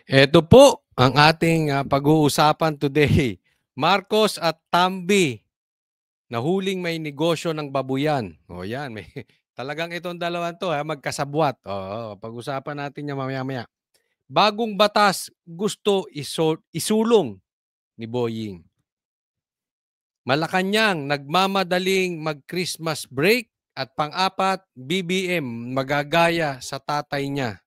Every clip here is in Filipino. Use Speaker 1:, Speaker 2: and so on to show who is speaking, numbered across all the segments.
Speaker 1: Ito po ang ating pag-uusapan today. Marcos at Tambi, nahuling may negosyo ng babuyan. O yan, may, talagang itong dalawang to magkasabwat. Oo, pag-usapan natin yan mamaya-maya. Bagong batas gusto isulong ni Boying. Malacanang nagmamadaling mag-Christmas break at pang-apat, BBM magagaya sa tatay niya.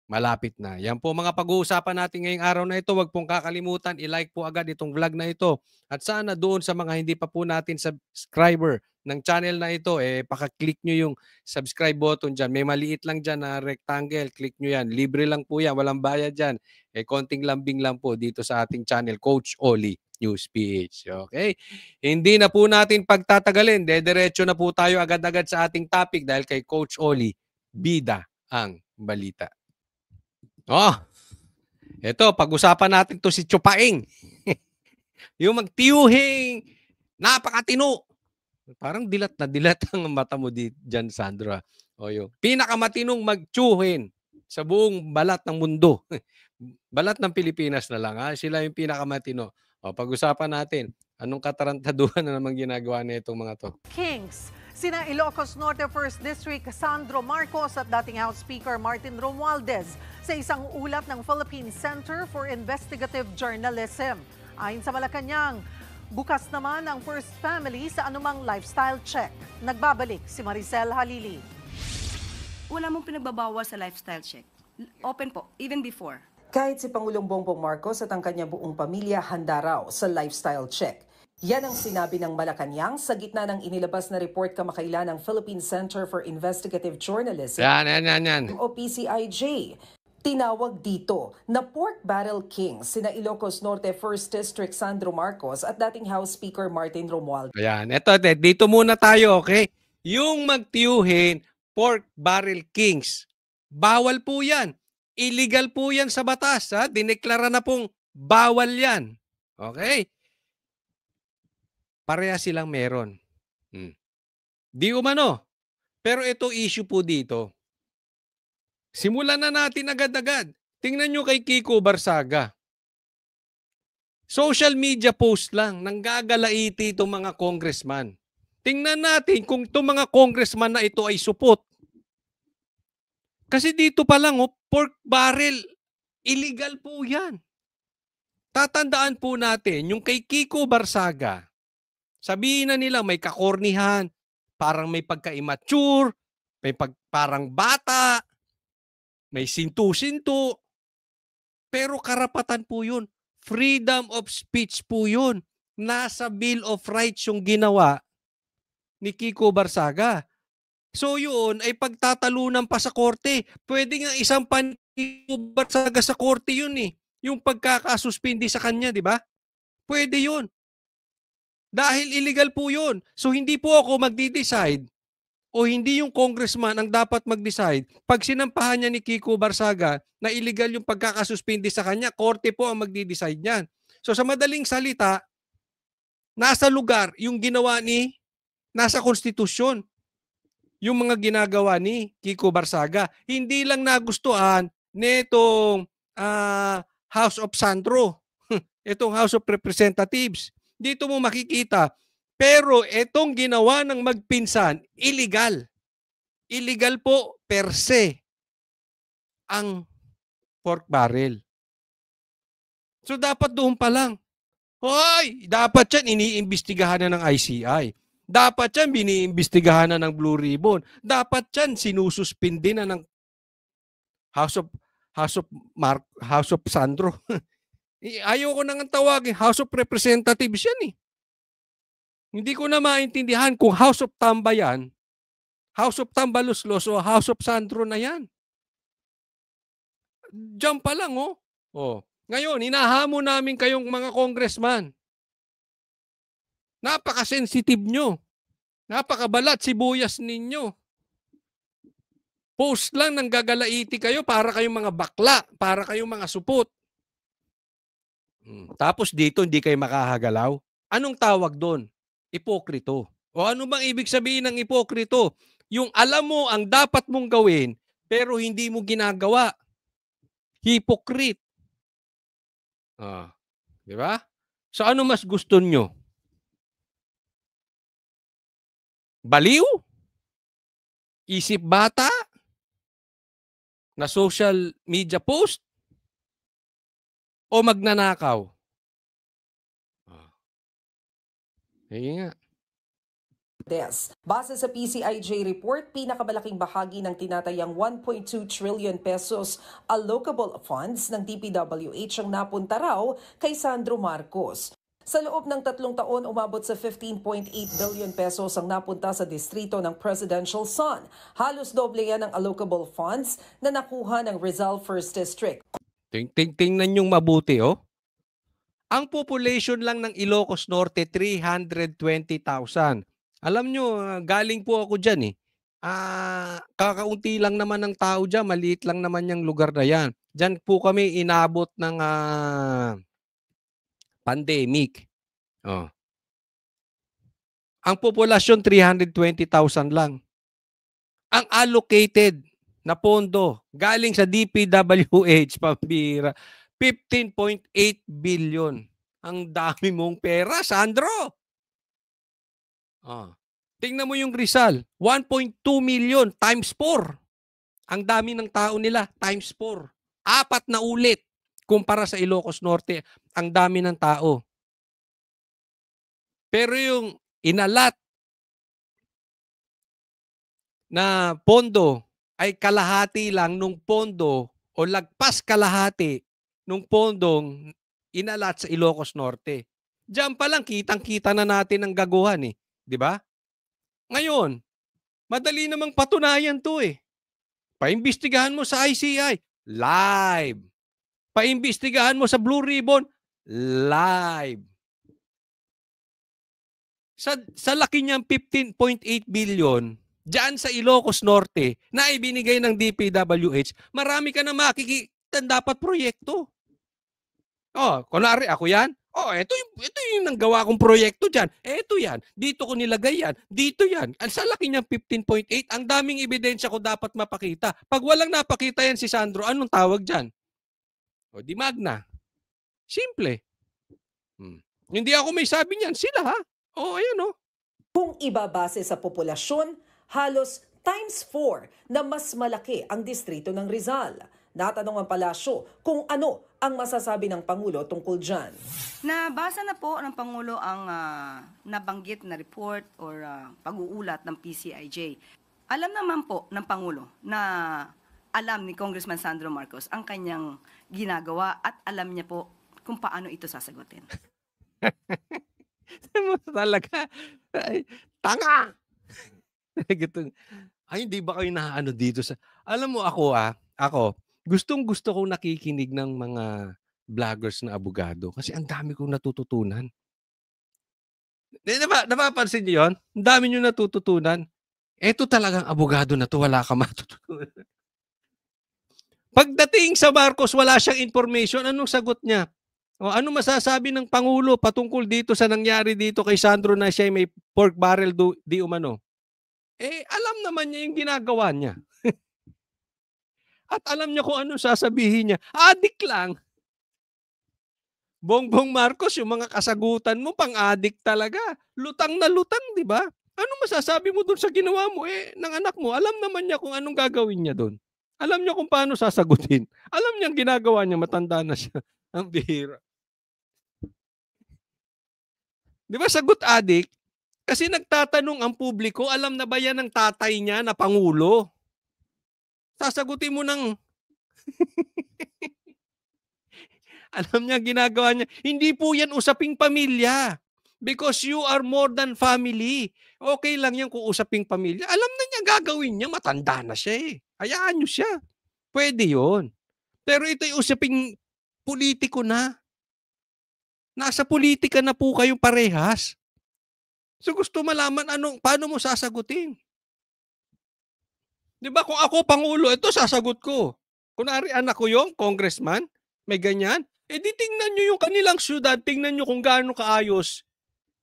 Speaker 1: Malapit na. Yan po mga pag-uusapan natin ngayong araw na ito. Huwag pong kakalimutan, i-like po agad itong vlog na ito. At sana doon sa mga hindi pa po natin subscriber ng channel na ito, paka-click nyo yung subscribe button dyan. May maliit lang dyan na rectangle. Click nyo yan. Libre lang po yan. Walang bayad dyan. Konting lambing lang po dito sa ating channel, Coach Oli News PH. Okay? Hindi na po natin pagtatagalin. Dediretso na po tayo agad-agad sa ating topic dahil kay Coach Oli, bida ang balita. Oh, ito, pag-usapan natin to si Chupaing. Yung magtiyuhing, napakatino. Parang dilat na dilat ang mata mo dyan, Sandra. O yung pinakamatinong magtiyuhin sa buong balat ng mundo. Balat ng Pilipinas na lang. Ha? Sila yung pinakamatino. O, pag-usapan natin, anong katarantaduhan na naman ginagawa na itong mga to?
Speaker 2: Kings, sina Ilocos Norte 1st District Sandro Marcos at dating House Speaker Martin Romualdez sa isang ulat ng Philippine Center for Investigative Journalism. Ayon sa Malacanang, bukas naman ang first family sa anumang lifestyle check. Nagbabalik si Maricel Halili.
Speaker 3: Wala mong pinagbabawa sa lifestyle check. Open po, even before.
Speaker 4: Kahit si Pangulong Bongbong Marcos at ang kanyang buong pamilya handa raw sa lifestyle check. Yan ang sinabi ng Malacanang sa gitna ng inilabas na report kamakailan ng Philippine Center for Investigative Journalism
Speaker 1: Yan.
Speaker 4: o PCIJ. Tinawag dito na pork barrel king sina Ilocos Norte 1st District Sandro Marcos at dating House Speaker Martin Romualdez.
Speaker 1: Ayan, eto, dito muna tayo, okay? Yung magtiyuhin, pork barrel kings, bawal po yan. Illegal po yan sa batas. Ha? Dineklara na pong bawal yan. Okay? Pareha silang meron. Di umano. Pero ito issue po dito. Simulan na natin agad-agad. Tingnan nyo kay Kiko Barsaga. Social media post lang, nanggagalaiti itong mga congressman. Tingnan natin kung itong mga congressman na ito ay supot. Kasi dito pa lang, pork barrel, illegal po yan. Tatandaan po natin, yung kay Kiko Barsaga, sabihin na nila may kakornihan, parang may pagka-immature, may parang bata, may sintu-sintu. Pero karapatan po yun. Freedom of speech po yun. Nasa Bill of Rights yung ginawa ni Kiko Barsaga. So yun ay pagtatalunan pa sa korte. Pwede nga isang Kiko Barsaga sa korte yun eh. Yung pagkakasuspindi sa kanya, di ba? Pwede yun. Dahil illegal po yun. So hindi po ako magdi-decide o hindi yung congressman ang dapat mag-decide. Pag sinampahan niya ni Kiko Barsaga na illegal yung pagkakasuspindi sa kanya, korte po ang magdi-decide niyan. So sa madaling salita, nasa lugar yung ginawa nasa konstitusyon. Yung mga ginagawa ni Kiko Barsaga. Hindi lang nagustuhan nitong House of Sandro. Itong House of Representatives. Dito mo makikita. Pero itong ginawa ng magpinsan, illegal. Illegal po per se ang pork barrel. So dapat doon pa lang. Hoy, dapat yan iniimbestigahan na ng ICI. Dapat yan biniimbestigahan na ng Blue Ribbon. Dapat yan sinususpindi na ng House of Sandro. Ayoko nang tawagin House of Representatives yan eh. Hindi ko na maintindihan kung House of Tamba yan, House of Tambaluslos o House of Sandro na yan. Diyan pa lang oh. Ngayon, hinahamon namin kayong mga congressman. Napaka-sensitive nyo. Napakabalat sibuyas ninyo. Post lang nang gagalaiti kayo para kayong mga bakla, para kayong mga supot. Tapos dito hindi kayo makahagalaw. Anong tawag doon? Ipokrito. O ano bang ibig sabihin ng ipokrito? Yung alam mo ang dapat mong gawin pero hindi mo ginagawa. Hypocrite. Oh, 'di ba? So ano mas gusto nyo? Baliw? Isip bata? Na social media post? O magnanakaw? Oh, ayun nga.
Speaker 4: Base sa PCIJ report, pinakamalaking bahagi ng tinatayang 1.2 trillion pesos allocable funds ng DPWH ang napunta raw kay Sandro Marcos. Sa loob ng 3 taon, umabot sa 15.8 billion pesos ang napunta sa distrito ng Presidential Son. Halos doble yan ang allocable funds na nakuha ng Rizal 1st District.
Speaker 1: Tingnan yung mabuti, oh. Ang population lang ng Ilocos Norte, 320,000. Alam nyo, galing po ako dyan eh. Kakaunti lang naman ng tao dyan, maliit lang naman yung lugar na yan. Dyan po kami inabot ng pandemic. Oh. Ang populasyon, 320,000 lang. Ang allocated na pondo galing sa DPWH, pambira, 15.8 billion. Ang dami mong pera, Sandro. Tingnan mo yung Rizal, 1.2 million times 4. Ang dami ng tao nila, times 4. 4 na ulit kumpara sa Ilocos Norte. Ang dami ng tao. Pero yung inalat na pondo ay kalahati lang nung pondo o lagpas kalahati nung pondong inalat sa Ilocos Norte. Diyan pa lang kitang-kita na natin ang gaguhan eh, 'di ba? Ngayon, madali namang patunayan 'to eh. Paimbestigahan mo sa ICI, live. Paimbestigahan mo sa Blue Ribbon, live. Sa laki niyang 15.8 billion, diyan sa Ilocos Norte na ibinigay ng DPWH, marami ka na makikita dapat proyekto. Oh, kunwari ako yan. Oh, ito yung nanggawa kong proyekto diyan. Ito yan. Dito ko nilagay yan. Dito yan. Ang sa laki niyang 15.8, ang daming ebidensya ko dapat mapakita. Pag walang napakita yan si Sandro, anong tawag diyan? O di magna. Simple. Hindi ako may sabi niyan, sila ha. Oh, ayun oh.
Speaker 4: Kung ibabase sa populasyon, halos times 4 na mas malaki ang distrito ng Rizal. Natanong ang palasyo kung ano ang masasabi ng Pangulo tungkol dyan.
Speaker 3: Nabasa na po ng Pangulo ang nabanggit na report or pag-uulat ng PCIJ. Alam naman po ng Pangulo na alam ni Congressman Sandro Marcos ang kanyang ginagawa at alam niya po kung paano ito sasagutin.
Speaker 1: Talaga. Ay, tanga! Ay, hindi ba kayo naano dito sa... Alam mo ako gustong-gusto kong nakikinig ng mga vloggers na abogado kasi ang dami kong natututunan. Napapansin niyo yun? Ang dami niyo natututunan. Eto talagang abogado na to, wala ka matututunan. Pagdating sa Marcos, wala siyang information. Anong sagot niya? O ano masasabi ng Pangulo patungkol dito sa nangyari dito kay Sandro na siya may pork barrel di umano? Alam naman niya yung ginagawa niya. At alam niya kung anong sasabihin niya. Adik lang. Bongbong Marcos, yung mga kasagutan mo, pang-adik talaga. Lutang na lutang, di ba? Ano masasabi mo doon sa ginawa mo ng anak mo? Alam naman niya kung anong gagawin niya doon. Alam niya kung paano sasagutin. Alam niya ang ginagawa niya, matanda na siya. Ang bihira. Di ba sagot adik? Kasi nagtatanong ang publiko, alam na ba yan ng tatay niya na Pangulo? Sasagutin mo ng... Alam niya ginagawa niya. Hindi po yan usaping pamilya. Because you are more than family. Okay lang yan kung usaping pamilya. Alam na niya gagawin niya. Matanda na siya eh. Hayaan niyo siya. Pwede yon. Pero ito'y usaping politiko na. Nasa politika na po kayong parehas. So gusto malaman paano mo sasagutin. Di ba kung ako Pangulo, ito sasagot ko. Kunwari anak ko yung congressman, may ganyan. Di tingnan nyo yung kanilang syudad, tingnan nyo kung gaano kaayos.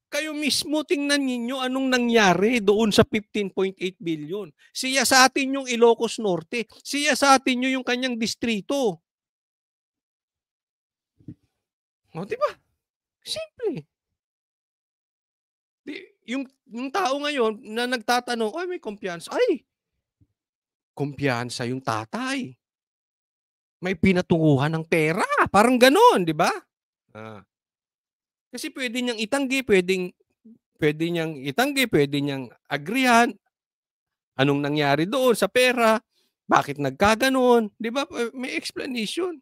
Speaker 1: Kayo mismo tingnan ninyo anong nangyari doon sa 15.8 billion. Siya sa atin yung Ilocos Norte. Siya sa atin yung kanyang distrito. O, di ba? Simple. Yung tao ngayon na nagtatanong, "Ay, may kumpiyansa." Ay, kumpiyansa yung tatay. May pinatunguhan ng pera, parang gano'n, di ba? Ah. Kasi pwede niyang itanggi, pwede niyang itanggi, pwede niyang agrihan. Anong nangyari doon sa pera? Bakit nagkagano'n? Di ba? May explanation.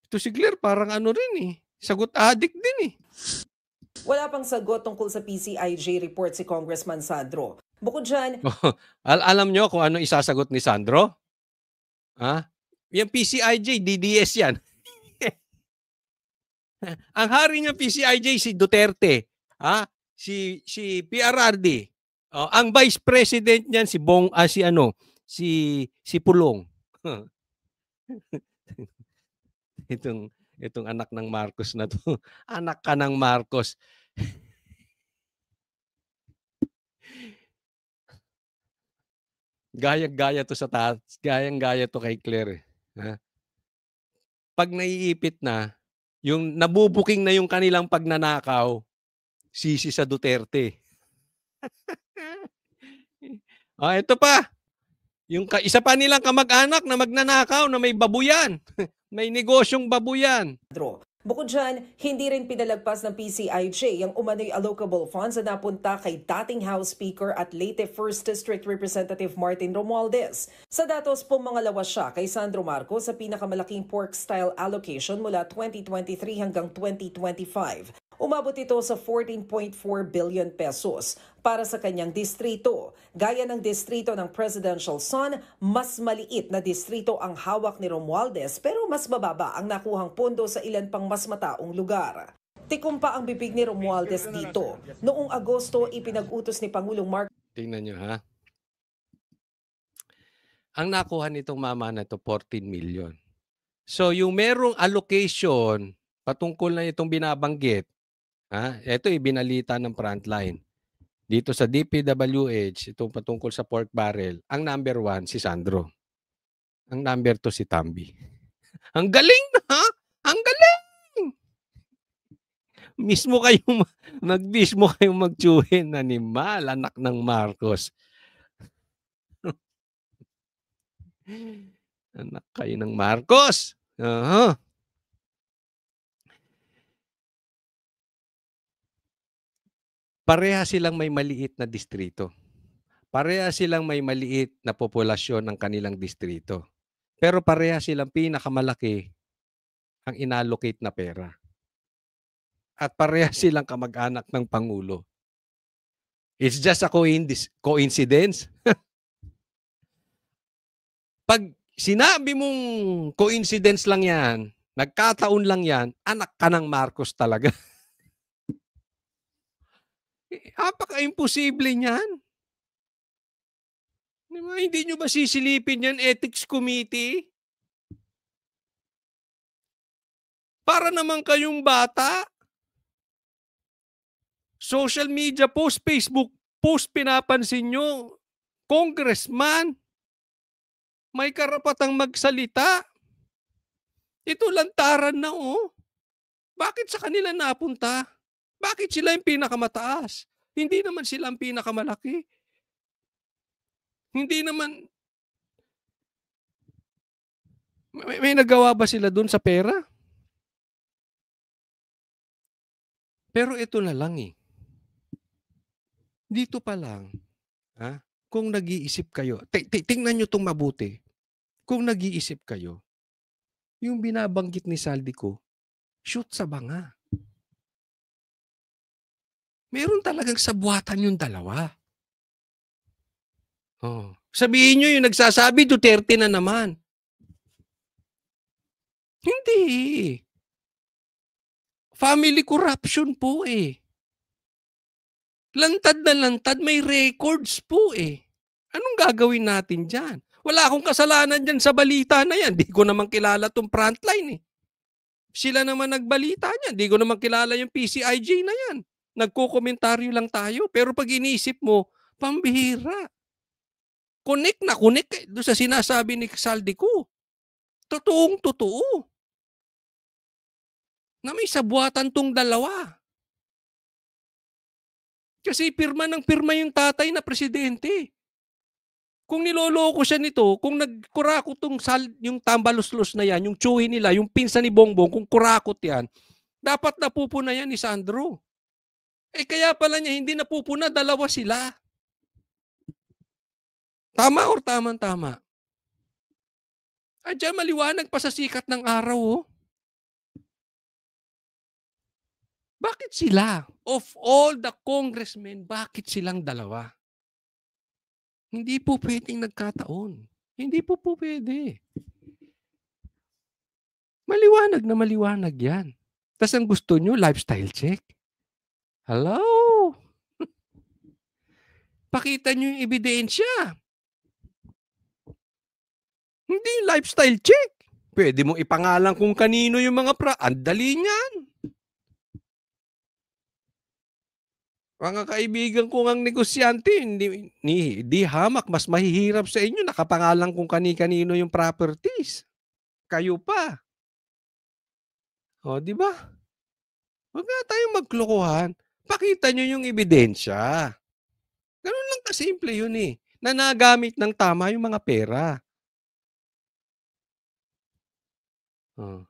Speaker 1: Ito si Claire parang ano rin eh, sagot addict din eh.
Speaker 4: Wala pang sagot tungkol sa PCIJ report si Congressman Sandro. Bukod dyan,
Speaker 1: Alam niyo kung ano isasagot ni Sandro? Ha? Yung PCIJ, DDS yan. Ang hari ng PCIJ si Duterte, ha? Si PRRD. Oh, ang vice president niyan si Pulong. itong anak ng Marcos na to. Anak ka ng Marcos. Gayang-gaya to kay Claire. Ha? Pag naiipit na, yung nabubuking na yung kanilang pagnanakaw, sisi sa Duterte. Ito pa. Yung isa pa nilang kamag-anak na magnanakaw na may babuyan. May negosyong babuyan.
Speaker 4: Bukod dyan, hindi rin pinalagpas ng PCIJ ang umano'y allocable funds na napunta kay dating House Speaker at Leyte 1st District Representative Martin Romualdez. Sa datos pong mga lawas siya kay Sandro Marcos sa pinakamalaking pork-style allocation mula 2023 hanggang 2025. Umabot ito sa 14.4 billion pesos para sa kanyang distrito. Gaya ng distrito ng presidential son, mas maliit na distrito ang hawak ni Romualdez pero mas mababa ang nakuhang pondo sa ilan pang mas mataong lugar. Tikom pa ang bibig ni Romualdez dito. Noong Agosto, ipinag-utos ni Pangulong Marcos.
Speaker 1: Tingnan nyo ha. Ang nakuha nitong mama na to 14 million. So yung merong allocation patungkol na itong binabanggit, ito ibinalita ng Frontline. Dito sa DPWH, itong patungkol sa pork barrel, ang number 1 si Sandro. Ang number 2 si Tambi. Ang galing na! Ang galing! Mismo kayong magtsuhin, animal, anak ng Marcos. Anak kayo ng Marcos. Pareha silang may maliit na distrito. Pareha silang may maliit na populasyon ng kanilang distrito. Pero pareha silang pinakamalaki ang inallocate na pera. At pareha silang kamag-anak ng Pangulo. It's just a coincidence. Pag sinabi mong coincidence lang yan, nagkataon lang yan, anak ka ng Marcos talaga. Apaka-imposible niyan. Hindi nyo ba sisilipin yan, Ethics Committee? Para naman kayong bata. Social media post, Facebook post, pinapansin nyo. Congressman, may karapatang magsalita. Ito lantaran na Bakit sa kanila napunta? Bakit sila yung pinakamataas? Hindi naman sila ang pinakamalaki. Hindi naman. May nagawa ba sila dun sa pera? Pero ito na lang Dito pa lang, kung nag-iisip kayo, tingnan nyo itong mabuti. Kung nag-iisip kayo, yung binabanggit ni Saldico, shoot sa banga. Meron talagang sabuatan yung dalawa. Sabihin nyo yung nagsasabi, Duterte na naman. Hindi. Family corruption po Lantad na lantad, may records po Anong gagawin natin dyan? Wala akong kasalanan dyan sa balita na yan. Di ko naman kilala tong Frontline Sila naman nagbalita niyan. Di ko naman kilala yung PCIJ na yan. Nagko-komentaryo lang tayo. Pero pag inisip mo, pambihira. Connect doon sa sinasabi ni Saldico. Totoong totoo. na may sabuatan tong dalawa. Kasi pirma ng pirma yung tatay na presidente. Kung niloloko siya nito, kung nagkurakot yung tambaluslos na yan, yung tsuhi nila, yung pinsan ni Bongbong, kung kurakot yan, dapat napupuna yan ni Sandro. Kaya pala niya hindi napupuna, dalawa sila. Tama or tama-tama? Diyan maliwanag pa sa sikat ng araw, oh. Bakit sila? Of all the congressmen, bakit silang dalawa? Hindi po pwedeng nagkataon. Hindi po pwede. Maliwanag na maliwanag yan. Tapos ang gusto nyo, lifestyle check. Hello? Pakita nyo yung ebidensya. Hindi lifestyle check. Pwede mo ipangalan kung kanino yung mga ang dali niyan. Mga kaibigan ko ngang negosyante, di hamak, mas mahihirap sa inyo, nakapangalan kung kani-kanino yung properties. Kayo pa. O, di ba? Huwag nga tayong maglokohan. Pakita nyo yung ebidensya. Ganun lang kasimple yun eh. Na nagamit ng tama yung mga pera. 1.2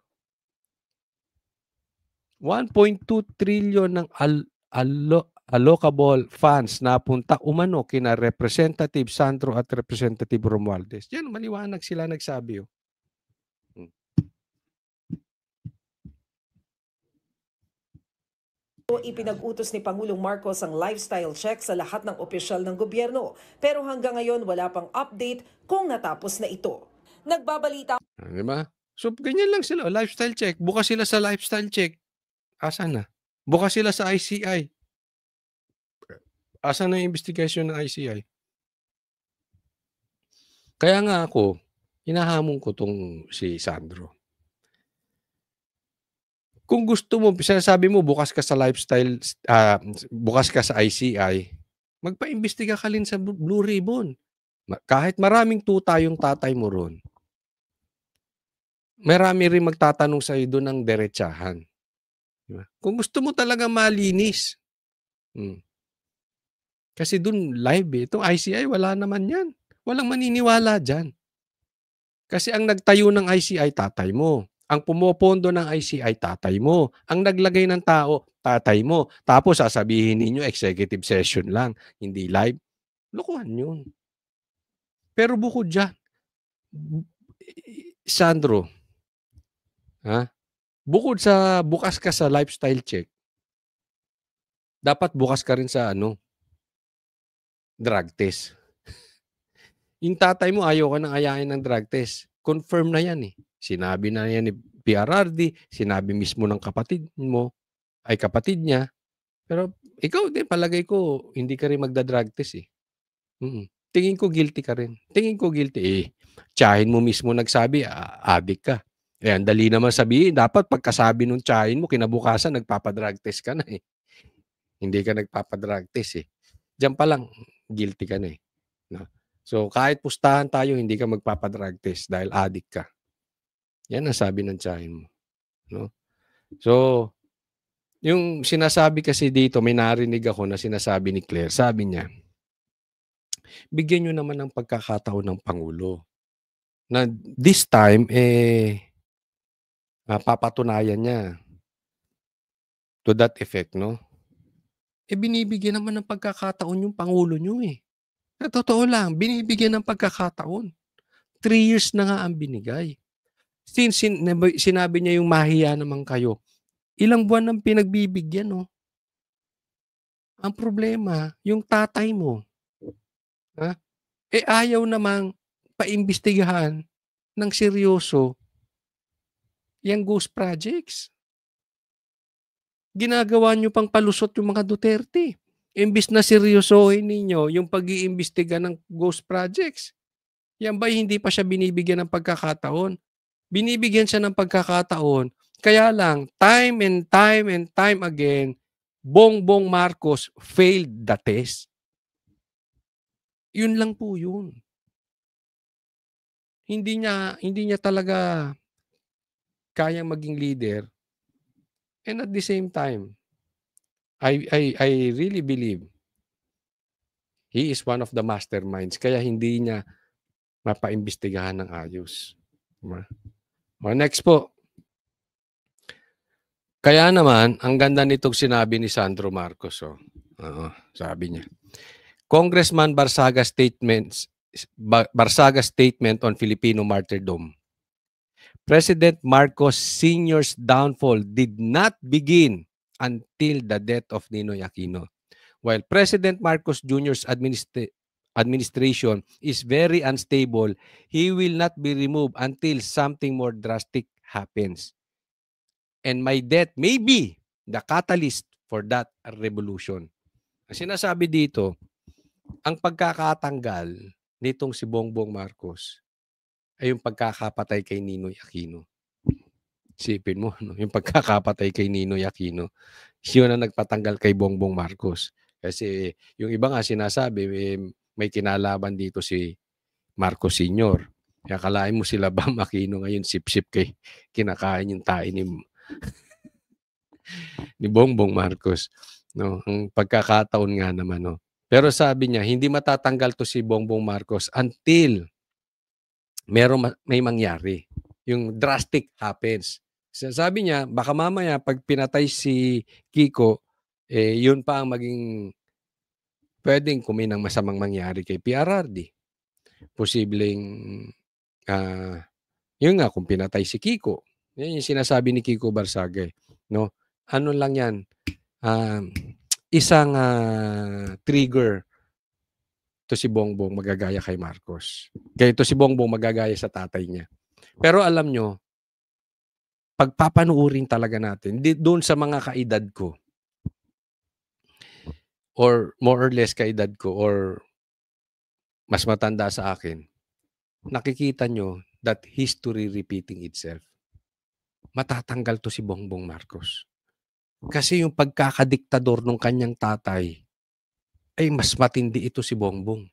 Speaker 1: trillion ng allocable funds na punta umano kina Representative Sandro at Representative Romualdez. Yan, maliwanag sila nagsabi. Oh.
Speaker 4: Ipinag-utos ni Pangulong Marcos ang lifestyle check sa lahat ng opisyal ng gobyerno. Pero hanggang ngayon wala pang update kung natapos na ito. Nagbabalita.
Speaker 1: Diba? So, ganyan lang sila. Lifestyle check. Bukas sila sa lifestyle check. Asan na? Bukas sila sa ICI. Asan na yung investigation ng ICI? Kaya nga ako, hinahamon ko tong si Sandro. Kung gusto mo, sinasabi mo bukas ka sa lifestyle, bukas ka sa ICI, magpa-imbestiga ka rin sa Blue Ribbon. Kahit maraming tuta yung tatay mo ron, marami rin magtatanong sa iyo doon ng derechahan. Diba? Kung gusto mo talaga malinis, kasi doon live eh. Itong ICI, wala naman yan. Walang maniniwala dyan. Kasi ang nagtayo ng ICI, tatay mo. Ang pumopondo ng ICI, tatay mo. Ang naglagay ng tao, tatay mo. Tapos sasabihin ninyo, executive session lang, hindi live. Lokohan yun. Pero bukod dyan, Sandro, bukod sa bukas ka sa lifestyle check, dapat bukas ka rin sa drug test. Yung tatay mo, ayaw ka nang ayain ng drug test. Confirm na yan eh. Sinabi na yan ni PRRD, sinabi mismo ng kapatid niya. Pero ikaw din, palagay ko, hindi ka rin magda-drug test eh. Tingin ko guilty ka rin. Tingin ko guilty. Tiyahin mo mismo nagsabi, adik ka. Ang dali naman sabihin, dapat pagkasabi nung tiyahin mo, kinabukasan, nagpapadrug test ka na eh. Hindi ka nagpapadrug test eh. Diyan pa lang, guilty ka na eh. No? So, kahit pustahan tayo, hindi ka magpapadrug test dahil adik ka. Yan ang sabi ng tiyahin mo. No? So, yung sinasabi kasi dito, may narinig ako na sinasabi ni Claire. Sabi niya, bigyan nyo naman ng pagkakataon ng Pangulo. Na this time, papatunayan niya. To that effect, no? Binibigyan naman ng pagkakataon yung Pangulo nyo eh. Sa totoo lang, binibigyan ng pagkakataon. 3 years na nga ang binigay. Since sinabi niya yung mahiya naman kayo, ilang buwan nang pinagbibigyan, no? Ang problema, yung tatay mo, ayaw namang paimbestigahan ng seryoso yung ghost projects. Ginagawa nyo pang palusot yung mga Duterte. Imbis na seryosohin ninyo yung pag-iimbestiga ng ghost projects. Yan ba hindi pa siya binibigyan ng pagkakataon? Binibigyan siya ng pagkakataon. Kaya lang, time and time again, Bongbong Marcos failed the test. Yun lang po yun. Hindi niya talaga kayang maging leader And at the same time, I really believe he is one of the masterminds kaya hindi niya mapaimbestigahan ng ayos. Diba? O next po. Kaya naman, ang ganda nitong sinabi ni Sandro Marcos. Oh. Sabi niya. Congressman Barsaga statement on Filipino martyrdom. President Marcos Sr.'s downfall did not begin until the death of Ninoy Aquino. While President Marcos Jr.'s administration is very unstable, he will not be removed until something more drastic happens. And my death may be the catalyst for that revolution. Ang sinasabi dito, ang pagkakatanggal nitong si Bongbong Marcos ay yung pagkakapatay kay Ninoy Aquino. Isipin mo, no? Yung pagkakapatay kay Ninoy Aquino, siya na nagpatanggal kay Bongbong Marcos. Kasi yung iba nga sinasabi, may kinalaban dito si Marcos Sr. Kaya kalahin mo sila Bam Aquino ngayon, sip-sip kay kinakain yung tae ni Bongbong Marcos. No? Ang pagkakataon nga naman. No? Pero sabi niya, hindi matatanggal to si Bongbong Marcos until may mangyari. Yung drastic happens. Sabi niya, baka mamaya pag pinatay si Kiko, yun pa ang maging pwedeng kuminang masamang mangyari kay PRRD. Posibleng, yun nga, kung pinatay si Kiko. Yan yung sinasabi ni Kiko Barsaga. No? Ano lang yan? Isang trigger to si Bongbong magagaya kay Marcos. Kaya ito si Bongbong magagaya sa tatay niya. Pero alam nyo, pagpapanuurin talaga natin, doon sa mga kaedad ko, or more or less kaedad ko, or mas matanda sa akin, nakikita nyo that history repeating itself. Matatanggal to si Bongbong Marcos. Kasi yung pagkakadiktador ng kanyang tatay, ay mas matindi ito si Bongbong.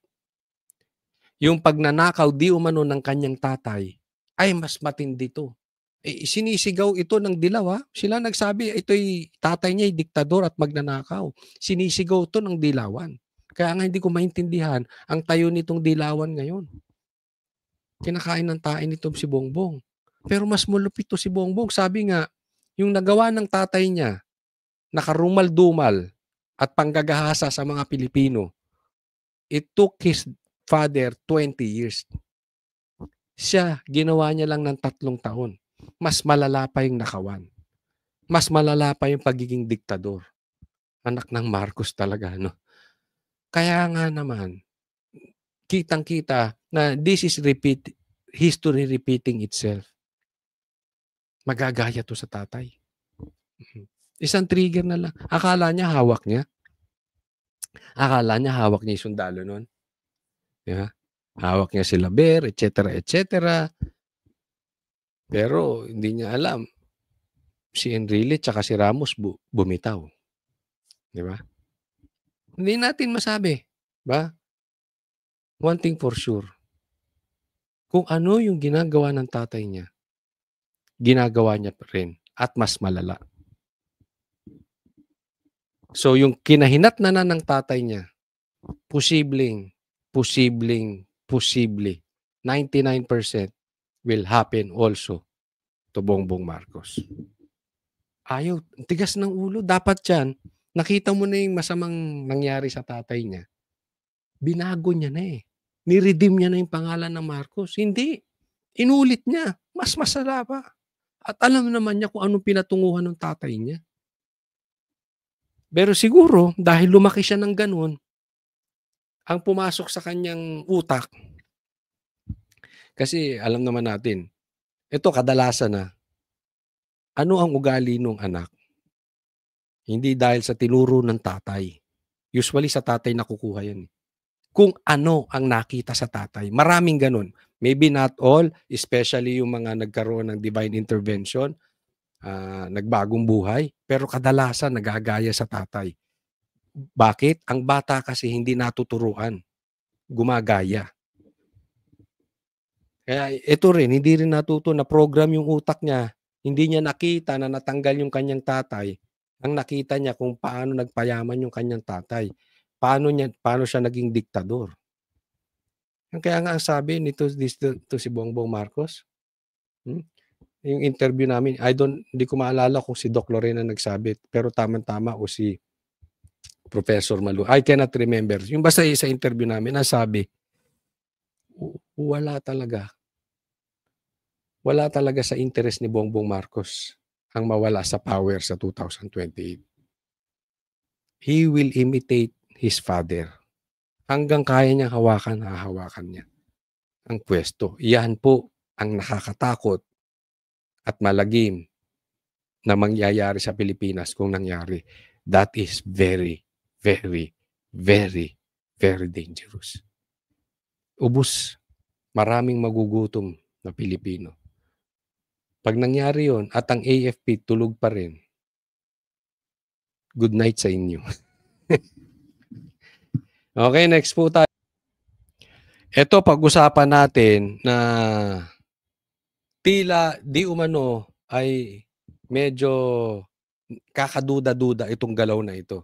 Speaker 1: Yung pagnanakaw di umano ng kanyang tatay, ay mas matindi ito. Sinisigaw ito ng dilaw, ha? Sila nagsabi, ito'y tatay niya ay diktador at magnanakaw. Sinisigaw ito ng dilawan. Kaya nga hindi ko maintindihan ang tayo nitong dilawan ngayon. Kinakain ng tae nito si Bongbong. Pero mas malupit to si Bongbong. Sabi nga, yung nagawa ng tatay niya, nakarumal-dumal at panggagahasa sa mga Pilipino, it took his father 20 years. Siya, ginawa niya lang ng 3 taon. Mas malala pa yung nakawan. Mas malala pa yung pagiging diktador. Anak ng Marcos talaga, no? Kaya nga naman, kitang-kita na this is history repeating itself. Magagaya to sa tatay. Isang trigger na lang. Akala niya hawak niya. Akala niya hawak niya yung sundalo nun. Yeah. Hawak niya sila Bear, etc. etc. Pero hindi niya alam. Si Enrile tsaka si Ramos bumitaw. Di ba? Hindi natin masabi. Ba? One thing for sure. Kung ano yung ginagawa ng tatay niya, ginagawa niya pa rin at mas malala. So yung kinahinatnanan ng tatay niya, posible, 99% will happen also to Bongbong Marcos. Ayaw, tigas ng ulo. Dapat yan, nakita mo na yung masamang nangyari sa tatay niya. Binago niya na eh. Niredeem niya na yung pangalan ng Marcos. Hindi. Inulit niya. Mas masala pa. At alam naman niya kung anong pinatunguhan ng tatay niya. Pero siguro, dahil lumaki siya ng ganun, ang pumasok sa kanyang utak, kasi alam naman natin, ito kadalasan na, ano ang ugali ng anak? Hindi dahil sa tinuro ng tatay. Usually sa tatay nakukuha yan. Kung ano ang nakita sa tatay. Maraming ganun. Maybe not all, especially yung mga nagkaroon ng divine intervention, nagbagong buhay, pero kadalasan nagagaya sa tatay. Bakit? Ang bata kasi hindi natuturuan. Gumagaya. Kaya ito rin, hindi rin natuto na program yung utak niya Hindi niya nakita na natanggal yung kanyang tatay. Ang nakita niya kung paano nagpayaman yung kanyang tatay. Paano siya naging diktador. Kaya nga ang sabi nito si Bongbong Marcos, yung interview namin, hindi ko maalala kung si Doc Lorena nagsabi, pero tamang-tama o si Professor Malu. I cannot remember. Yung basta sa interview namin, nasabi, wala talaga sa interest ni Bongbong Marcos ang mawala sa power sa 2028. He will imitate his father. Hanggang kaya niyang hahawakan niya ang pwesto. Yan po ang nakakatakot at malagim na mangyayari sa Pilipinas kung nangyari. That is very, very, very, very dangerous. Ubus. Maraming magugutom na Pilipino. Pag nangyari yon at ang AFP tulog pa rin, good night sa inyo. Okay, next po tayo. Ito, pag-usapan natin na tila di umano ay medyo kakaduda-duda itong galaw na ito.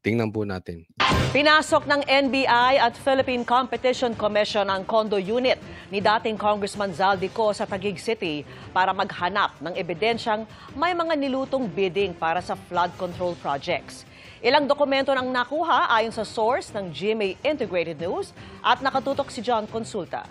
Speaker 1: Tingnan po natin.
Speaker 5: Pinasok ng NBI at Philippine Competition Commission ang condo unit ni dating Congressman Zaldico sa Taguig City para maghanap ng ebidensyang may mga nilutong bidding para sa flood control projects. Ilang dokumento nang nakuha ayon sa source ng GMA Integrated News at nakatutok si John Consulta.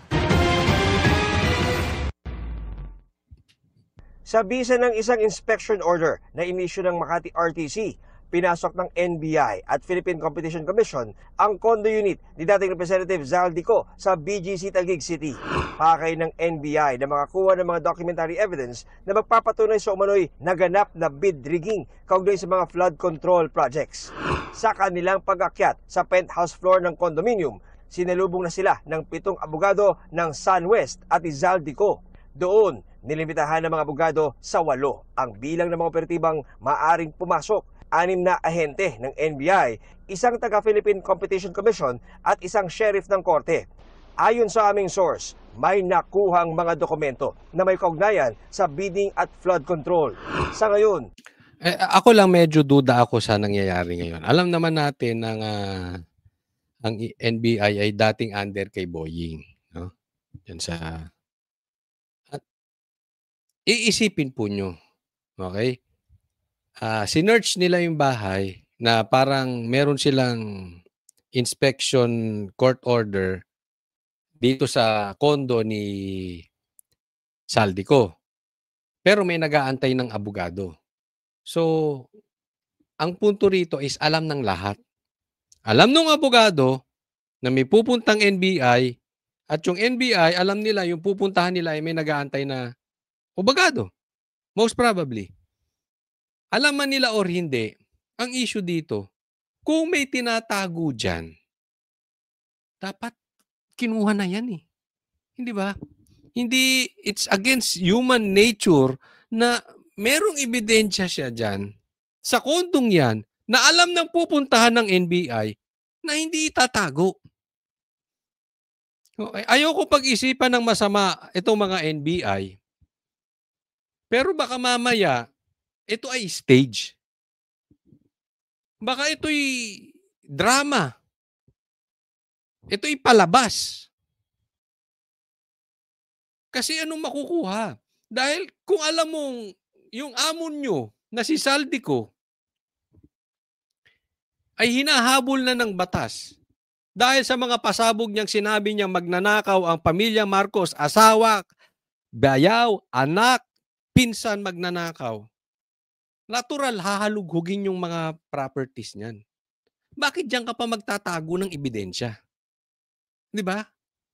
Speaker 6: Sa bisa ng isang inspection order na inisyu ng Makati RTC, pinasok ng NBI at Philippine Competition Commission ang condo unit ni dating Representative Zaldico sa BGC Taguig City. Pakay ng NBI na makakuha ng mga documentary evidence na magpapatunay sa umano'y naganap na bid rigging kaugnay sa mga flood control projects. Sa kanilang pag-akyat sa penthouse floor ng condominium, sinalubong na sila ng 7 abogado ng SunWest at Zaldico. Doon, nilimitahan ng mga abogado sa 8 ang bilang ng mga operatibang maaring pumasok. 6 na ahente ng NBI, isang taga-Philippine Competition Commission at isang sheriff ng korte. Ayon sa aming source, may nakuhang mga dokumento na may kaugnayan sa bidding at flood control. Sa ngayon,
Speaker 1: ako lang medyo duda ako sa nangyayari ngayon. Alam naman natin ng ang NBI ay dating under kay Boying, no? Yan sa at iisipin po nyo, okay? Sinearch nila yung bahay na parang meron silang inspection court order dito sa condo ni Zaldico. Pero may nag-aantay ng abogado. So, ang punto rito is alam ng lahat. Alam ng abogado na may pupuntang NBI at yung NBI, alam nila yung pupuntahan nila ay may nag-aantay na abogado. Most probably. Alam man nila or hindi, ang issue dito, kung may tinatago dyan, dapat kinuha na yan eh. Hindi ba? Hindi, it's against human nature na merong ebidensya siya dyan sa kondong yan na alam ng pupuntahan ng NBI na hindi itatago. Ayoko pag-isipan ng masama itong mga NBI. Pero baka mamaya, ito ay stage. Baka ito'y drama. Ito'y palabas. Kasi anong makukuha? Dahil kung alam mong yung amon nyo na si Zaldico ay hinahabol na ng batas dahil sa mga pasabog niyang sinabi niyang magnanakaw ang pamilya Marcos, asawa, bayaw, anak, pinsan magnanakaw. Natural, hahalughugin yung mga properties niyan. Bakit diyan ka pa magtatago ng ebidensya? Di ba?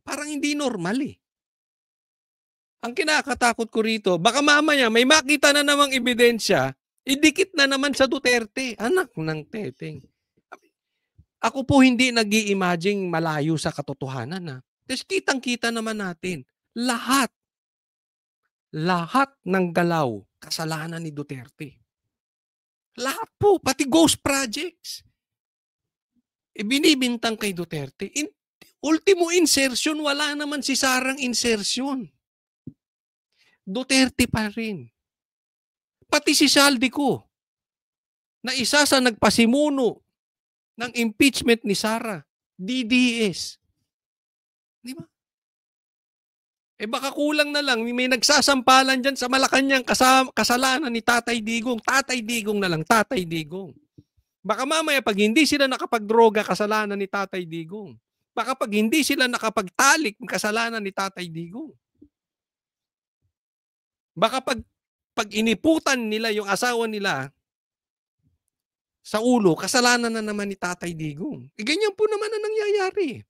Speaker 1: Parang hindi normal eh. Ang kinakatakot ko rito, baka mamaya may makita na namang ebidensya, idikit na naman sa Duterte. Anak ng teteng. Ako po hindi nag-i-imagine malayo sa katotohanan na. Tapos kitang-kita naman natin, lahat ng galaw, kasalanan ni Duterte. Lahat po, pati ghost projects. Binibintang kay Duterte. Ultimo insertion, wala naman si Sarang insertion. Duterte pa rin. Pati si Saldico, na isa sa nagpasimuno ng impeachment ni Sara, DDS. Di ba? Baka kulang na lang, may nagsasampalan dyan sa Malacanang kasalanan ni Tatay Digong. Tatay Digong na lang, Tatay Digong. Baka mamaya pag hindi sila nakapagdroga, kasalanan ni Tatay Digong. Baka pag hindi sila nakapagtalik, kasalanan ni Tatay Digong. Baka pag iniputan nila yung asawa nila sa ulo, kasalanan na naman ni Tatay Digong. Ganyan po naman ang nangyayari.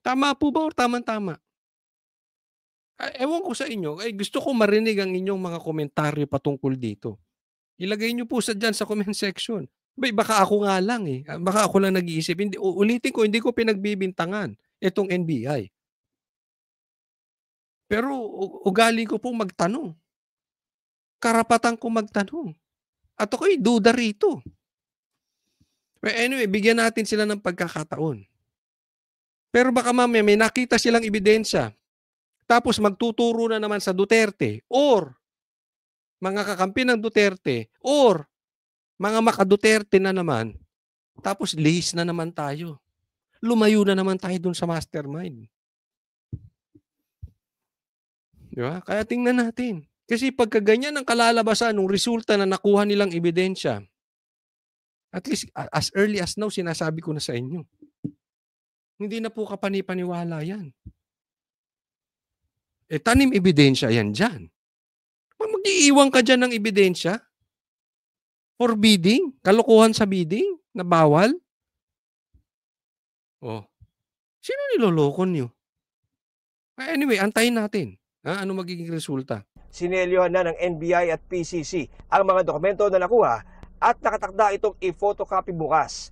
Speaker 1: Tama po ba o tama-tama? Ewan ko sa inyo, gusto ko marinig ang inyong mga komentaryo patungkol dito. Ilagay nyo po dyan sa comment section. Baka ako nga lang eh. Baka ako lang nag-iisip. Ulitin ko, hindi ko pinagbibintangan itong NBI. Pero ugali ko pong magtanong. Karapatan ko magtanong. At ako'y duda rito. Anyway, bigyan natin sila ng pagkakataon. Pero baka mamaya may nakita silang ebidensya. Tapos magtuturo na naman sa Duterte or mga kakampi ng Duterte or mga maka-Duterte na naman. Tapos lihis na naman tayo. Lumayo na naman tayo dun sa mastermind. Di ba? Kaya tingnan natin. Kasi pagka ganyan ang kalalabasan ng resulta na nakuha nilang ebidensya, at least as early as now, sinasabi ko na sa inyo. Hindi na po kapanipaniwala yan. Tanim ebidensya yan dyan. Mag-iiwan ka dyan ng ebidensya? For bidding? Kalokohan sa bidding? Na bawal? Sino niloloko nyo? Anyway, antayin natin. Ano magiging resulta?
Speaker 6: Sinelyohan na ng NBI at PCC ang mga dokumento na nakuha at nakatakda itong i-photocopy bukas.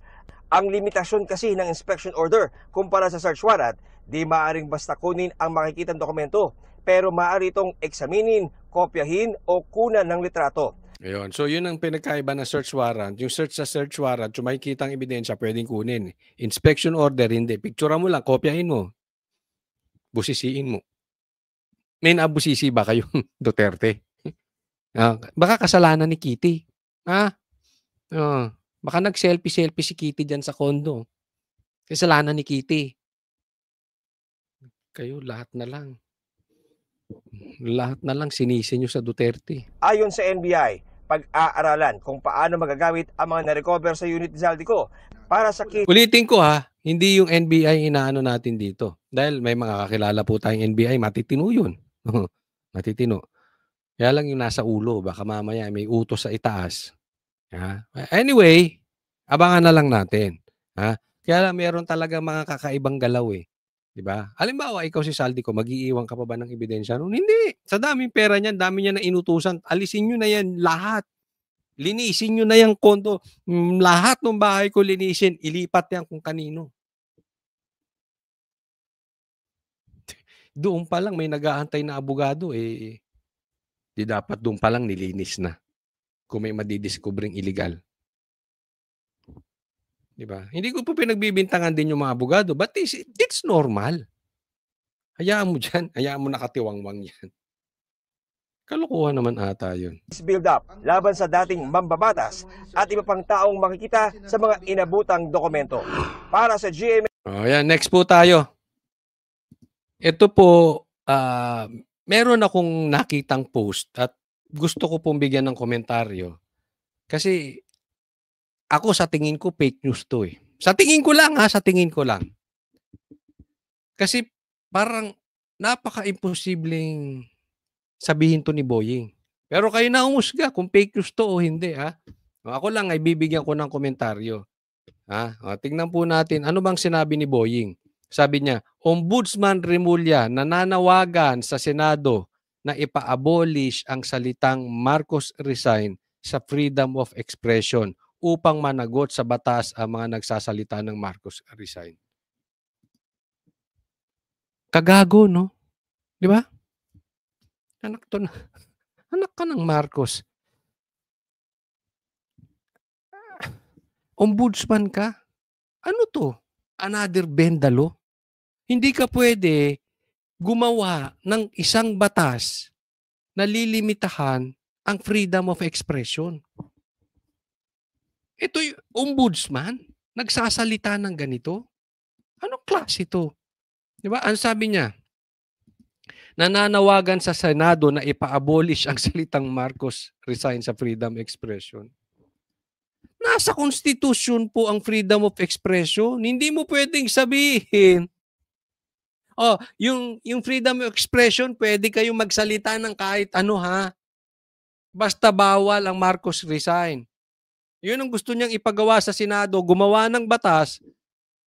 Speaker 6: Ang limitasyon kasi ng inspection order kumpara sa search warrant, di maaaring basta kunin ang makikitang dokumento, pero maaari itong eksaminin, kopyahin o kunan ng litrato.
Speaker 1: Ayun. So yun ang pinagkaiba ng search warrant. Yung search sa search warrant, yung makikita ang ebidensya, pwedeng kunin. Inspection order, hindi. Picture mo lang, kopyahin mo. Busisiin mo. May naabusisi ba kayong Duterte? Baka kasalanan ni Kitty. Baka nag-selfie-selfie si Kitty dyan sa kondo. Kasalanan ni Kitty. Kayo, lahat na lang. Lahat na lang sinisi nyo sa Duterte.
Speaker 6: Ayon sa NBI, pag-aaralan kung paano magagamit ang mga na-recover sa unit ni Zaldico para sa
Speaker 1: Ulitin ko hindi yung NBI inaano natin dito. Dahil may mga kakilala po tayong NBI, matitino yun. Matitino. Kaya lang yung nasa ulo, baka mamaya may utos sa itaas. Anyway, abangan na lang natin. Kaya lang meron talaga mga kakaibang galaw eh. Diba? Halimbawa, ikaw si Zaldico, mag-iiwan ka pa ba ng ebidensya noon? Hindi. Sa daming pera niyan, dami niya na inutusan. Alisin nyo na yan lahat. Linisin nyo na yung kondo. Lahat ng bahay ko linisin. Ilipat yan kung kanino. Doon pa lang may nag-aantay na abogado di dapat doon pa lang nilinis na. Kung may madidiscovering illegal. Diba? Hindi ko po pinagbibintangan din yung mga abogado, but it's normal. Hayaan mo dyan. Hayaan mo nakatiwangwang yan. Kalokohan naman ata yun.
Speaker 6: Build up laban sa dating mambabatas at iba pang taong makikita sa mga inabutang dokumento. Para sa GMA.
Speaker 1: Next po tayo. Ito po, meron akong nakitang post at gusto ko pong bigyan ng komentaryo. Kasi ako sa tingin ko fake news to eh. Sa tingin ko lang sa tingin ko lang. Kasi parang napaka-imposibleng sabihin to ni Boying. Pero kayo na umusga kung fake news to o hindi Ako lang ay bibigyan ko ng komentaryo. Tingnan po natin ano bang sinabi ni Boying. Sabi niya, Ombudsman Remulla nananawagan sa Senado na ipa-abolish ang salitang Marcos resign sa freedom of expression upang managot sa batas ang mga nagsasalita ng Marcos resign. Kagago, no? Di ba? Anak ka ng Marcos. Ombudsman ka? Ano to? Another bendalo? Hindi ka pwede gumawa ng isang batas na lilimitahan ang freedom of expression. Ito yung ombudsman, nagsasalita ng ganito. Anong klase ito? Di ba? Ang sabi niya, nananawagan sa Senado na ipa-abolish ang salitang Marcos resign sa freedom expression. Nasa Constitution po ang freedom of expression. Hindi mo pwedeng sabihin, yung freedom of expression, pwede kayong magsalita ng kahit ano ha. Basta bawal ang Marcos resign. Yun ang gusto niyang ipagawa sa Senado, gumawa ng batas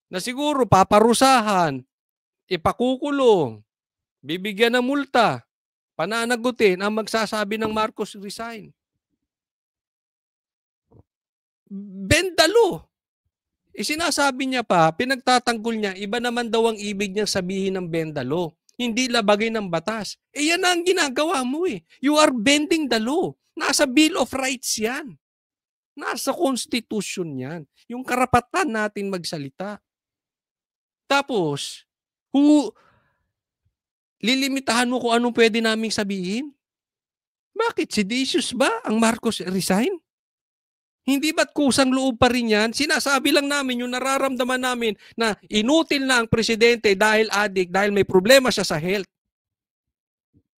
Speaker 1: na siguro paparusahan, ipakukulong, bibigyan ng multa, pananagutin ang magsasabi ng Marcos resign. Bendalo. Sinasabi niya pa, pinagtatanggol niya, iba naman daw ang ibig niyang sabihin ng bendalo. Hindi labagay ng batas. Yan ang ginagawa mo eh. You are bending the law. Nasa Bill of Rights yan. Nasa Constitution yan. Yung karapatan natin magsalita. Tapos, lilimitahan mo kung anong pwede naming sabihin? Bakit? Seditious ba ang Marcos resign? Hindi ba't kusang loob pa rin yan? Sinasabi lang namin yung nararamdaman namin na inutil na ang presidente dahil addict, dahil may problema siya sa health.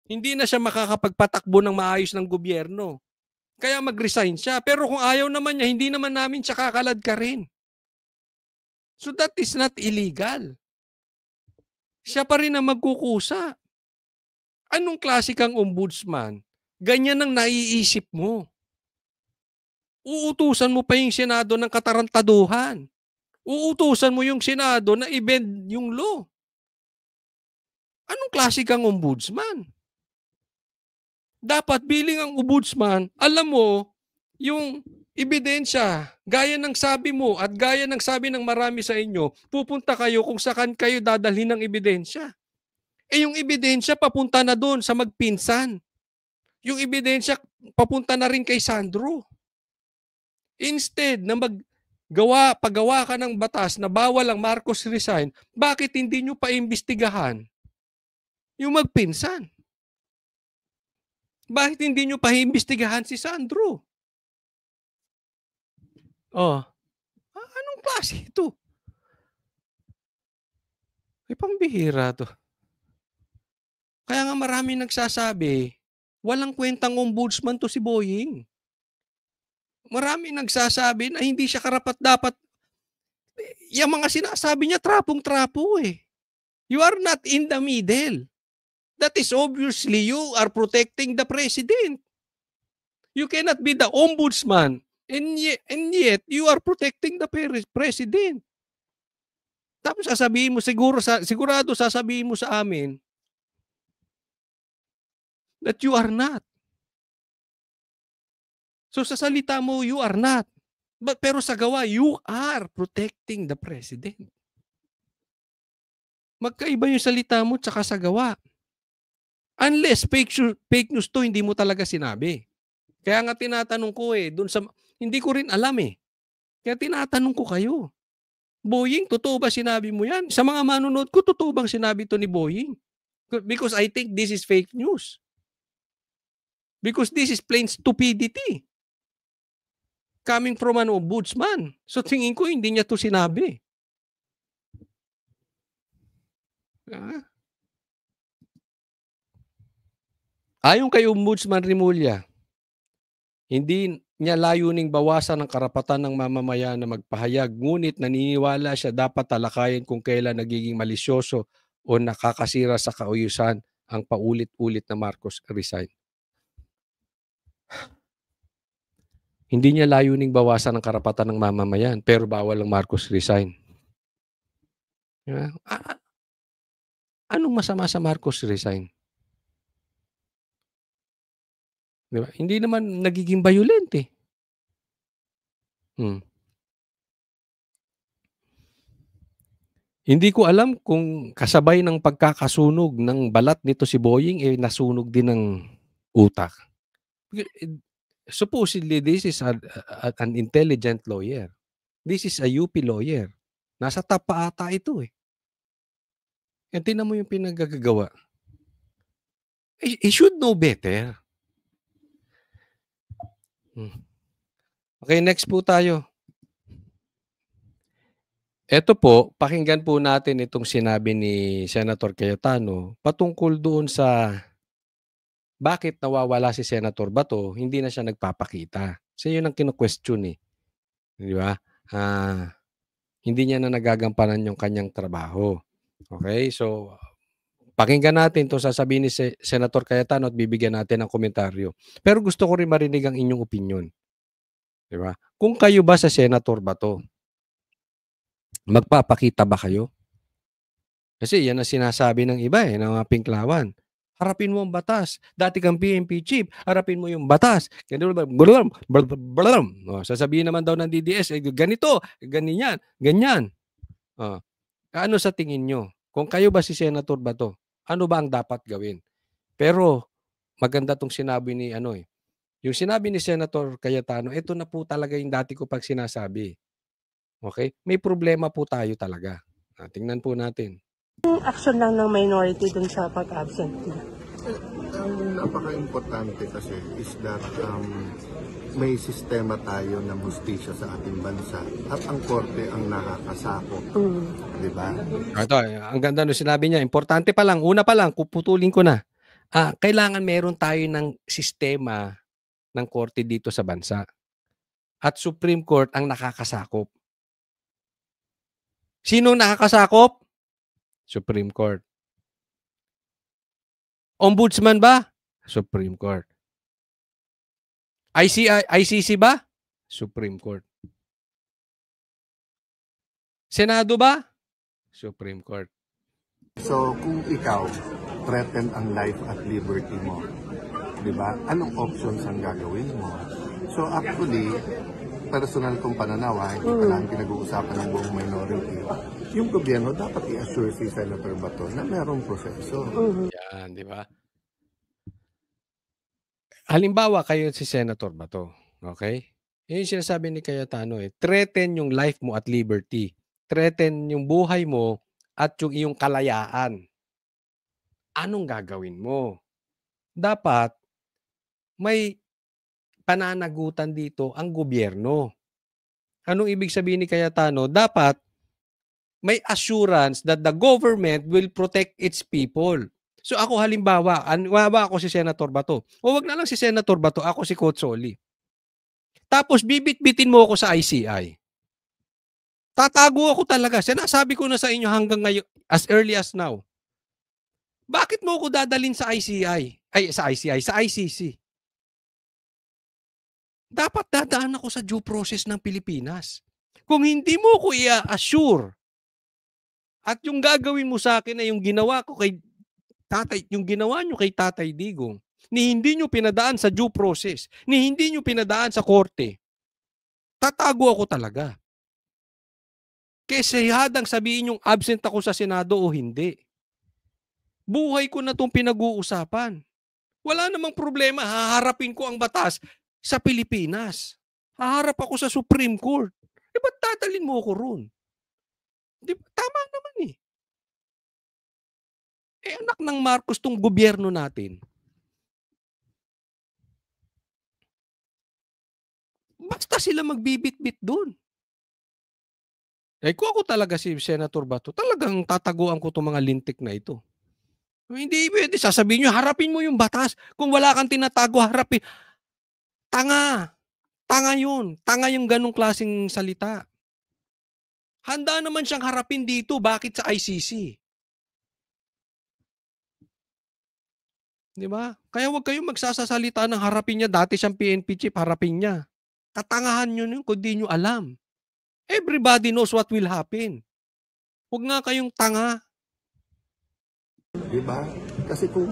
Speaker 1: Hindi na siya makakapagpatakbo ng maayos ng gobyerno. Kaya mag-resign siya. Pero kung ayaw naman niya, hindi naman namin siya kakalad ka rin. So that is not illegal. Siya pa rin ang magkukusa. Anong klase kang ombudsman? Ganyan ang naiisip mo. Uutusan mo pa yung Senado ng katarantaduhan. Uutusan mo yung Senado na i-bend yung law. Anong klase kang ombudsman? Dapat bilang ang ombudsman, alam mo, yung ebidensya, gaya ng sabi mo at gaya ng sabi ng marami sa inyo, pupunta kayo kung saan kayo dadalhin ng ebidensya. Yung ebidensya papunta na doon sa magpinsan. Yung ebidensya papunta na rin kay Sandro. Instead na pagawa ka ng batas na bawal ang Marcos resign, bakit hindi nyo pa imbestigahan yung magpinsan? Bakit hindi nyo pa imbestigahan si Sandro? Anong klase ito? Ay, pambihira to. Kaya nga marami nagsasabi, walang kwentang ombudsman to si Boying. Marami nagsasabi na hindi siya karapat-dapat. Yung mga sinasabi niya, trapong-trapo eh. You are not in the middle. That is obviously you are protecting the president. You cannot be the ombudsman and yet you are protecting the president. Tapos sasabihin mo, sigurado sasabihin mo sa amin that you are not. So sa salita mo, you are not. Pero sa gawa, you are protecting the president. Magkaiba yung salita mo tsaka sa gawa. Unless fake news to, hindi mo talaga sinabi. Kaya nga tinatanong ko hindi ko rin alam eh. Kaya tinatanong ko kayo. Boying, totoo ba sinabi mo yan? Sa mga manonood ko, totoo bang sinabi to ni Boying? Because I think this is fake news. Because this is plain stupidity. Coming from an ombudsman. So tingin ko, hindi niya to sinabi. Ayon kay Ombudsman Rimulya, hindi niya layuning bawasan ang karapatan ng mamamayan na magpahayag, ngunit naniniwala siya dapat talakayin kung kailan nagiging malisyoso o nakakasira sa kauyusan ang paulit-ulit na Marcos resign. Hindi niya layuning bawasan ang karapatan ng mamamayan, pero bawal ang Marcos resign. Anong masama sa Marcos resign? Diba? Hindi naman nagiging violent eh. Hindi ko alam kung kasabay ng pagkakasunog ng balat nito si Boying, nasunog din ng utak. Supposedly, this is an intelligent lawyer. This is a UP lawyer. Nasa top pa ata ito eh. Tingnan mo yung pinagagagawa. He should know better. Okay, next po tayo. Ito po, pakinggan po natin itong sinabi ni Senator Cayetano patungkol doon sa bakit nawawala si Senator Bato, hindi na siya nagpapakita. Kasi yun ang kino-question eh. Di ba? Hindi niya na nagagampanan yung kanyang trabaho. Okay? So, pakinggan natin to sasabihin ni Senator Cayetano at bibigyan natin ng komentaryo. Pero gusto ko rin marinig ang inyong opinion. Di ba? Kung kayo ba sa Senator Bato, magpapakita ba kayo? Kasi yan ang sinasabi ng iba ng mga pinklawan. Harapin mo ang batas. Dati kang PNP chief, harapin mo yung batas. Sasabihin naman daw ng DDS, ganito, ganyan, ganyan. Ano sa tingin nyo? Kung kayo ba si Senator Bato, ano ba ang dapat gawin? Pero maganda tong sinabi ni yung sinabi ni Senator Cayetano, ito na po talaga yung dati ko pag sinasabi. Okay? May problema po tayo talaga. Tingnan po natin.
Speaker 7: Yung action lang ng minority dun sa pag-absent niya.
Speaker 8: Ang napaka-importante kasi is that may sistema tayo ng hustisya sa ating bansa at ang korte ang nakakasakop. Di ba?
Speaker 1: Ito, ang ganda nung sinabi niya. Importante pa lang, una pa lang, puputulin ko na. Kailangan meron tayo ng sistema ng korte dito sa bansa. At Supreme Court ang nakakasakop. Sino nakakasakop? Supreme Court. Ombudsman ba? Supreme Court. ICC ba? Supreme Court. Senado ba? Supreme Court.
Speaker 8: So kung ikaw, threaten ang life at liberty mo, di ba? Anong options ang gagawin mo? So actually, personal kong pananaw, hindi pa lang pinag-uusapan ng buong minority, yung gobyerno dapat i-assure si Senator Bato na merong proseso.
Speaker 1: Yan, di ba? Halimbawa, kayo si Senator Bato, okay? Yun yung sinasabi ni Cayetano threaten yung life mo at liberty. Threaten yung buhay mo at yung iyong kalayaan. Anong gagawin mo? Dapat may pananagutan dito ang gobyerno. Anong ibig sabihin ni Cayetano? Dapat may assurance that the government will protect its people. So ako halimbawa ako si Senator Bato. O wag na lang si Senator Bato, ako si Coach Soli. Tapos bibit-bitin mo ako sa ICI. Tatago ako talaga. Sinasabi ko na sa inyo hanggang ngayon, as early as now. Bakit mo ako dadalhin sa ICI? Sa ICC. Dapat dadaan ako sa due process ng Pilipinas. Kung hindi mo ko i-assure at yung gagawin mo sa akin ay yung ginawa ko kay Tatay, yung ginawa nyo kay Tatay Digong, ni hindi nyo pinadaan sa due process, ni hindi nyo pinadaan sa korte, tatago ako talaga. Kesa hadang sabihin yung absent ako sa Senado o hindi. Buhay ko na itong pinag-uusapan. Wala namang problema, haharapin ko ang batas sa Pilipinas. Haharap ako sa Supreme Court. Ba't tatalin mo ako ron? Tama naman eh. Anak ng Marcos tong gobyerno natin. Basta sila magbibit-bit doon. Kung ako talaga si Senator Bato, talagang tataguan ko itong mga lintik na ito. Hindi pwede. Sasabihin nyo, harapin mo yung batas. Kung wala kang tinatago, harapin. Tanga. Tanga yun. Tanga yung ganong klaseng salita. Handa naman siyang harapin dito. Bakit sa ICC? Di ba? Kaya huwag kayong magsasasalita ng harapin niya. Dati siyang PNP chief, harapin niya. Katangahan nyo yun kung di nyo alam. Everybody knows what will happen. Huwag nga kayong tanga.
Speaker 8: Di ba? Kasi kung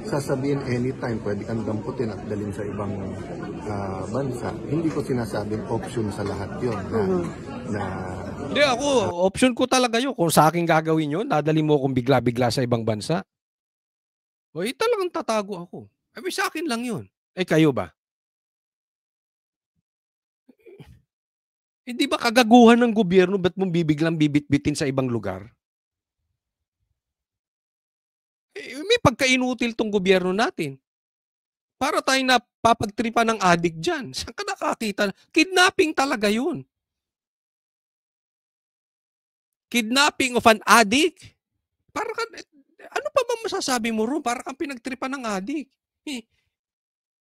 Speaker 8: sasabihin anytime, pwede kang damputin at dalhin sa ibang bansa. Hindi ko sinasabing option sa lahat yun.
Speaker 1: Hindi ako, option ko talaga yun. Kung sa akin gagawin yun, dadali mo akong bigla-bigla sa ibang bansa. Talagang tatago ako. Sa akin lang yun. Kayo ba? Di ba kagaguhan ng gobyerno, ba't mong bibiglang bibit-bitin sa ibang lugar? May pagka-inutil tong gobyerno natin. Para tayong napapagtripan ng addict dyan. Saan ka nakakita? Kidnapping talaga yun. Kidnapping of an addict. Para ka, ano pa ba masasabi mo ron? Para kang pinagtripan ng addict.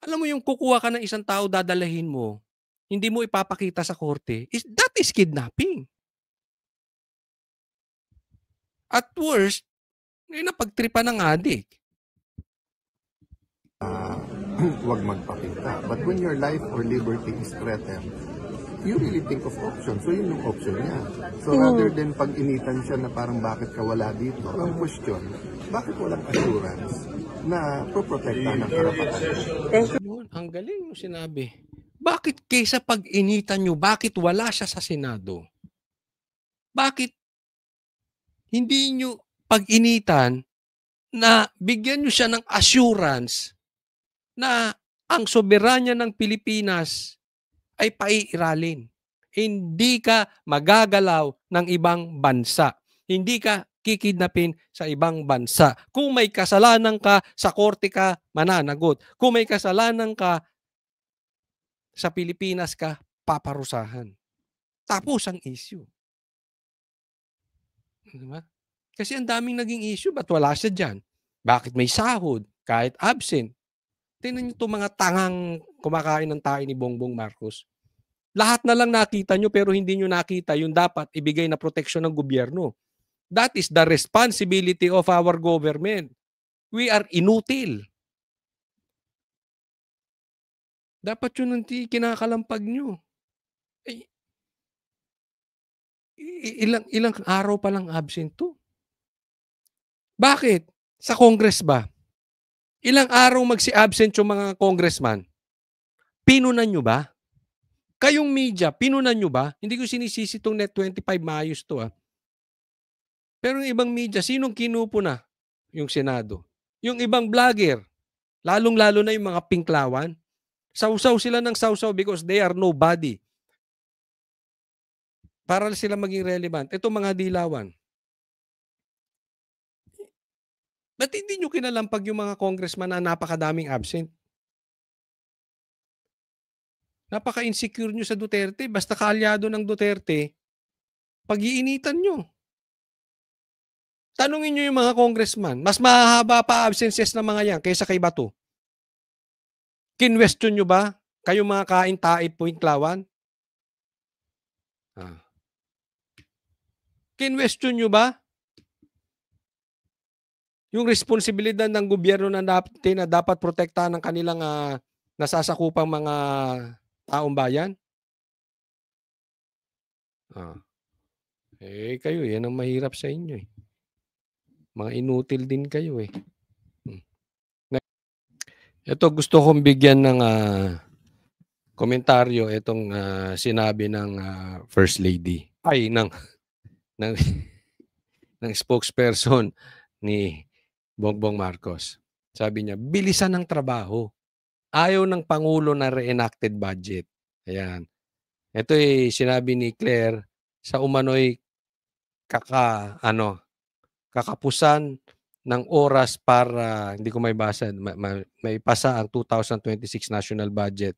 Speaker 1: Alam mo yung kukuha ka ng isang tao, dadalahin mo, hindi mo ipapakita sa korte, that is kidnapping. At worst, napagtripan ng addict.
Speaker 8: Huwag magpakita. But when your life or liberty is threatened, you really think of options. So yun yung option niya. So rather than pag-initan siya na parang bakit ka wala dito, ang question, bakit walang assurance na poprotektahan ang karapatan?
Speaker 1: Yun, ang galing mo sinabi. Bakit kaysa pag-initan nyo, bakit wala siya sa Senado? Bakit hindi nyo pag-initan na bigyan nyo siya ng assurance na ang soberanya ng Pilipinas ay paiiralin. Hindi ka magagalaw ng ibang bansa. Hindi ka kikidnapin sa ibang bansa. Kung may kasalanan ka, sa korte ka mananagot. Kung may kasalanan ka, sa Pilipinas ka paparusahan. Tapos ang issue. Diba? Kasi ang daming naging issue, ba't wala siya dyan? Bakit may sahod kahit absent? Tingnan niyo itong mga tangang kumakain ng tayo ni Bongbong Marcos. Lahat na lang nakita nyo pero hindi nyo nakita yung dapat ibigay na proteksyon ng gobyerno. That is the responsibility of our government. We are inutil. Dapat yun ang kinakalampag nyo. Ilang araw pa lang absent to. Bakit? Sa Congress ba? Ilang araw magsi-absent yung mga congressman? Pinunan nyo ba? Kayong media, pinunan nyo ba? Hindi ko sinisisi itong Net25, maayos to. Pero yung ibang media, sinong kinupo na? Yung Senado. Yung ibang vlogger, lalong-lalo na yung mga pinklawan, sausaw sila ng sausaw because they are nobody. Para sila maging relevant. Ito mga dilawan. Ba't hindi nyo kinalampag yung mga congressman na napakadaming absent? Napaka-insecure nyo sa Duterte. Basta kaalyado ng Duterte, pag-iinitan nyo. Tanungin nyo yung mga congressman, mas mahaba pa absences ng mga yan kaysa kay Bato. Kinwestiyon nyo ba? Kayong mga kain-taib po inklawan? Kinwestiyon nyo ba? Yung responsibilidad ng gobyerno na dapat protektahan ng kanilang nasasakupang mga taong bayan? Kayo, yan ang mahirap sa inyo eh. Mga inutil din kayo eh. Ito gusto kong bigyan ng komentaryo itong sinabi ng First Lady. Ay, ng spokesperson ni Bongbong Marcos. Sabi niya, bilisan ng trabaho. Ayaw ng Pangulo na reenacted budget. Ayan. Ito sinabi ni Claire sa umano'y kakapusan ng oras para, hindi ko may basa, may pasa ang 2026 national budget.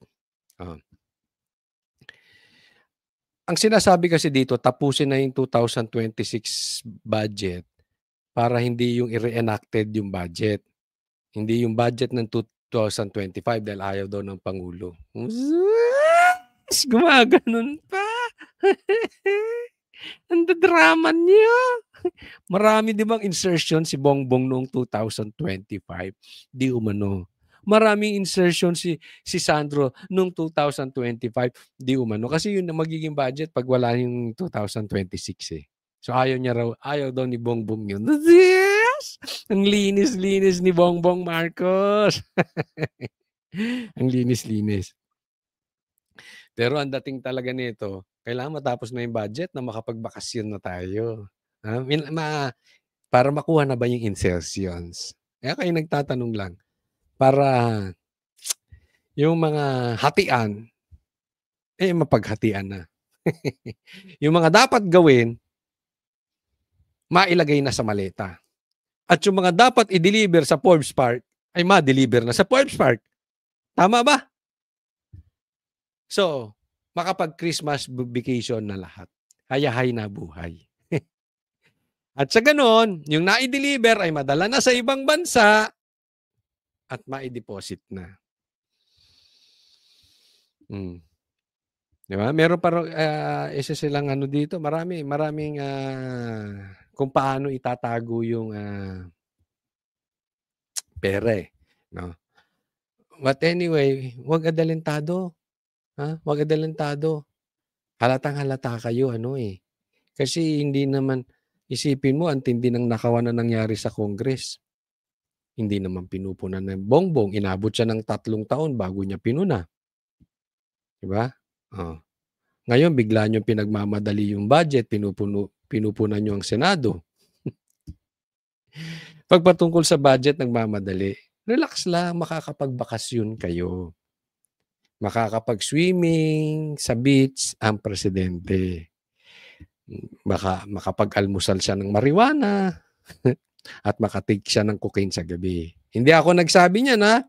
Speaker 1: Ang sinasabi kasi dito, tapusin na yung 2026 budget para hindi yung i-reenacted yung budget. Hindi yung budget ng 2025 dahil ayaw daw ng Pangulo. Gumaganon pa. Ang drama niya. Marami di bang insertion si Bongbong noong 2025? Di umano. Maraming insertion si Sandro noong 2025. Di umano. Kasi yun na magiging budget pag wala yung 2026 eh. So ayaw daw ni Bongbong yun. Yes! Ang linis-linis ni Bongbong Marcos. Ang linis-linis. Pero ang dating talaga nito, kailangan matapos na yung budget na makapagbakasyon na tayo. Para makuha na ba yung insertions? Kaya kayo nagtatanong lang. Para yung mga hatian, mapaghatian na. Yung mga dapat gawin, mailagay na sa maleta. At yung mga dapat i-deliver sa Forbes Park ay ma-deliver na sa Forbes Park. Tama ba? So, makapag-Christmas vacation na lahat. Hayahay na buhay. At sa ganon, yung na-deliver ay madala na sa ibang bansa at ma-deposit na. Di ba? Meron pa isa silang ano dito, maraming kung paano itatago yung pera no? But anyway, huwag adalentado. Huwag adalentado. Halatang-halata kayo Kasi hindi naman isipin mo ang tindi ng nakawan na nangyari sa Congress. Hindi naman pinupunan ng bongbong, inabot siya ng 3 taon bago niya pinuna. Di ba? Ngayon, bigla nyo pinagmamadali yung budget, pinupunan nyo ang Senado. Pagpatungkol sa budget, nagmamadali. Relax lang, makakapagbakasyon kayo. Makakapag-swimming sa beach ang presidente. Makapag-almusal siya ng marijuana at makatake siya ng cocaine sa gabi. Hindi ako nagsabi niya na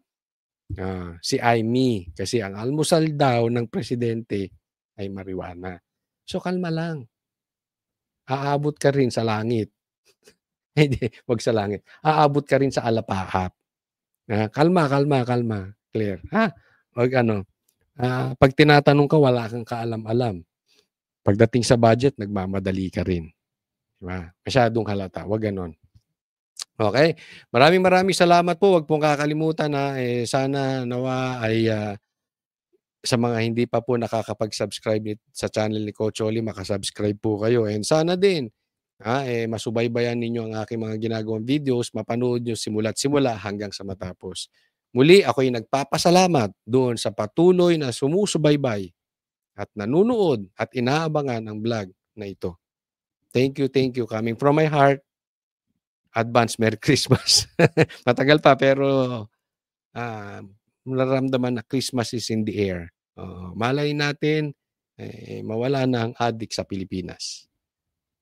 Speaker 1: si Amy. Kasi ang almusal daw ng presidente ay marijuana. So, kalma lang. Aabot ka rin sa langit. Hindi, wag sa langit. Aabot ka rin sa alapahap. Kalma. Clear. Wag pag tinatanong ka, wala kang kaalam-alam. Pagdating sa budget, nagmamadali ka rin. Diba? Masyadong halata. Wag ganon. Okay? Maraming salamat po. Wag pong kakalimutan sana nawa ay sa mga hindi pa po nakakapag-subscribe sa channel ni Coach Oli, makasubscribe po kayo. And sana din, masubaybayan ninyo ang aking mga ginagawang videos, mapanood nyo simula't simula hanggang sa matapos. Muli, ako'y nagpapasalamat doon sa patuloy na sumusubaybay at nanunood at inaabangan ang vlog na ito. Thank you. Coming from my heart, advance Merry Christmas. Matagal pa pero nararamdaman na Christmas is in the air. Malay natin, mawala na ang addict sa Pilipinas.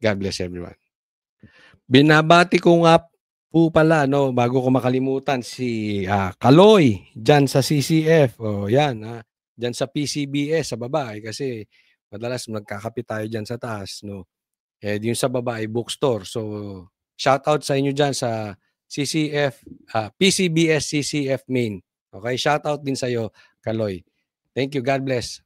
Speaker 1: God bless everyone. Binabati ko nga po pala, bago ko makalimutan, si Kaloy, dyan sa CCF. Yan, dyan sa PCBS, sa baba. Kasi madalas magkakapit tayo dyan sa taas. Yung sa baba ay bookstore. So, shout out sa inyo dyan sa CCF, PCBS CCF main. Okay, shout out din sa iyo, Kaloy. Thank you. God bless.